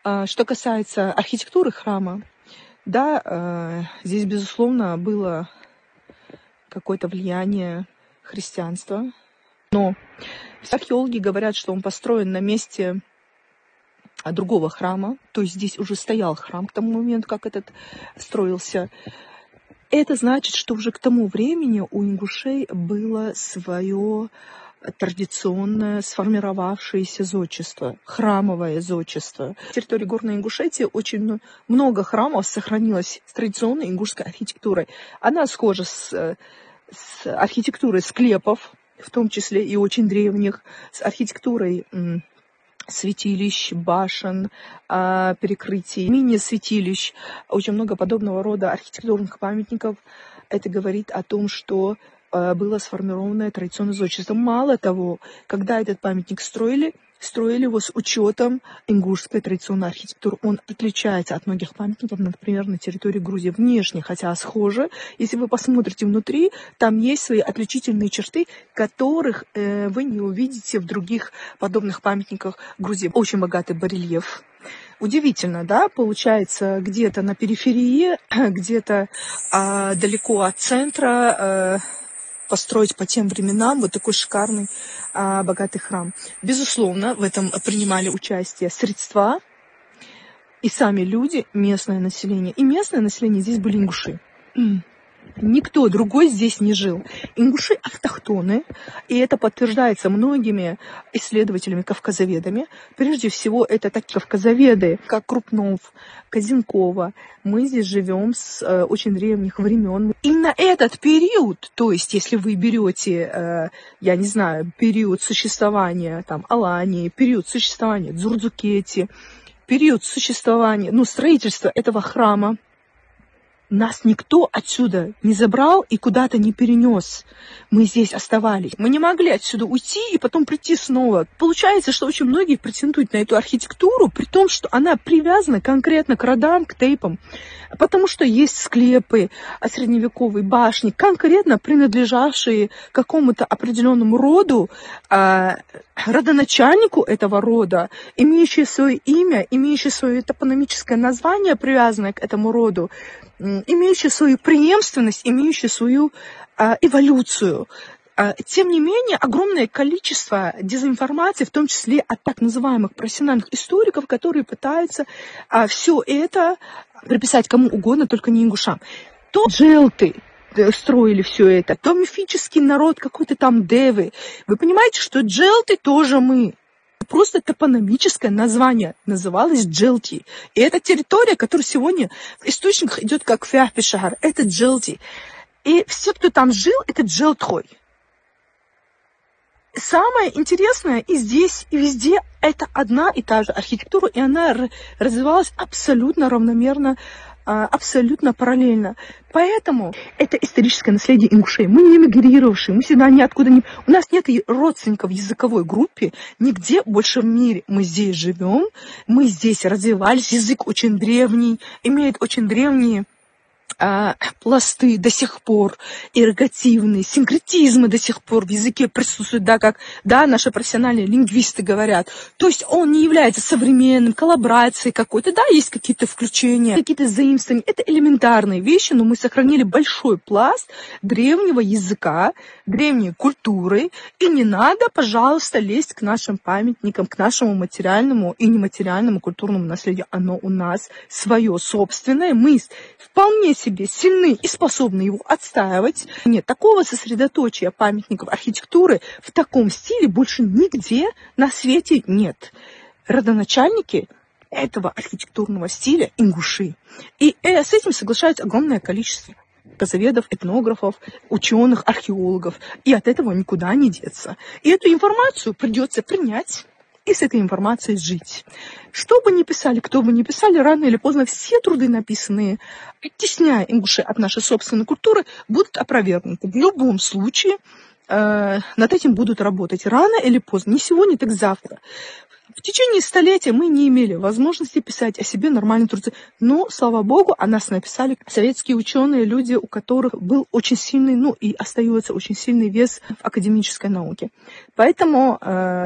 Что касается архитектуры храма, да, здесь, безусловно, было какое-то влияние христианства. Но археологи говорят, что он построен на месте другого храма, то есть здесь уже стоял храм к тому моменту, как этот строился. Это значит, что уже к тому времени у ингушей было свое традиционное сформировавшееся зодчество, храмовое зодчество. На территории Горной Ингушетии очень много храмов сохранилось с традиционной ингушской архитектурой. Она схожа с архитектурой склепов, в том числе и очень древних, с архитектурой святилищ, башен, перекрытий, мини-святилищ, очень много подобного рода архитектурных памятников. Это говорит о том, что было сформированное традиционное зодчество. Мало того, когда этот памятник строили его с учетом ингушской традиционной архитектуры. Он отличается от многих памятников, например, на территории Грузии внешне, хотя схоже. Если вы посмотрите внутри, там есть свои отличительные черты, которых вы не увидите в других подобных памятниках Грузии. Очень богатый барельеф. Удивительно, да, получается, где-то на периферии, где-то далеко от центра построить по тем временам вот такой шикарный, богатый храм. Безусловно, в этом принимали участие средства и сами люди, местное население. И местное население здесь были ингуши. Никто другой здесь не жил. Ингуши автохтоны, и это подтверждается многими исследователями-кавказоведами. Прежде всего, это такие кавказоведы, как Крупнов, Казинкова. Мы здесь живем с очень древних времен. И на этот период, то есть, если вы берете, я не знаю, период существования Алании, период существования Дзурдзукети, период существования, строительства этого храма, нас никто отсюда не забрал и куда-то не перенес. Мы здесь оставались. Мы не могли отсюда уйти и потом прийти снова. Получается, что очень многие претендуют на эту архитектуру, при том, что она привязана конкретно к родам, к тейпам. Потому что есть склепы средневековой башни, конкретно принадлежавшие какому-то определенному роду, родоначальнику этого рода, имеющие свое имя, имеющие свое топонимическое название, привязанное к этому роду, имеющие свою преемственность, имеющие свою эволюцию. Тем не менее, огромное количество дезинформации, в том числе от так называемых профессиональных историков, которые пытаются все это приписать кому угодно, только не ингушам. То джелты строили все это, то мифический народ какой-то там девы. Вы понимаете, что джелты тоже мы. Просто топонимическое название называлось Джелти. И это территория, которая сегодня в источниках идет как Фяхпишахар. Это Джелти. И все, кто там жил, это Джелтхой. Самое интересное и здесь, и везде это одна и та же архитектура, и она развивалась абсолютно равномерно, абсолютно параллельно. Поэтому это историческое наследие ингушей. Мы не эмигрировавшие, мы всегда ниоткуда не... У нас нет родственников в языковой группе нигде больше в мире. Мы здесь живем, мы здесь развивались. Язык очень древний, имеет очень древние пласты до сих пор, эрготивные, синкретизмы до сих пор в языке присутствуют, как наши профессиональные лингвисты говорят. То есть он не является современным, коллаборацией какой-то, есть какие-то включения, какие-то заимствования. Это элементарные вещи, но мы сохранили большой пласт древнего языка, древней культуры, и не надо, пожалуйста, лезть к нашим памятникам, к нашему материальному и нематериальному культурному наследию. Оно у нас свое собственное, мы вполне себе сильны и способны его отстаивать. Нет, такого сосредоточия памятников архитектуры в таком стиле больше нигде на свете нет. Родоначальники этого архитектурного стиля ингуши. И с этим соглашается огромное количество казоведов, этнографов, ученых, археологов. И от этого никуда не деться. И эту информацию придется принять и с этой информацией жить. Что бы ни писали, кто бы ни писали, рано или поздно все труды, написанные, оттесняя ингушей от нашей собственной культуры, будут опровергнуты. В любом случае над этим будут работать рано или поздно. Не сегодня, так завтра. В течение столетия мы не имели возможности писать о себе нормальные труды. Но, слава богу, о нас написали советские ученые, люди, у которых был очень сильный, и остается очень сильный вес в академической науке. Поэтому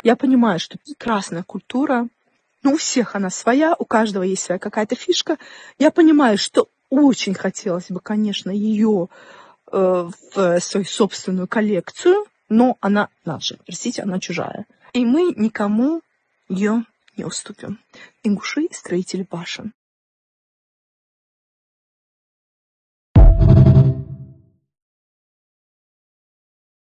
я понимаю, что прекрасная культура Но у всех она своя, у каждого есть своя какая-то фишка. Я понимаю, что очень хотелось бы, конечно, ее в свою собственную коллекцию, но она наша, простите, она чужая. И мы никому ее не уступим. Ингуши — строители башен.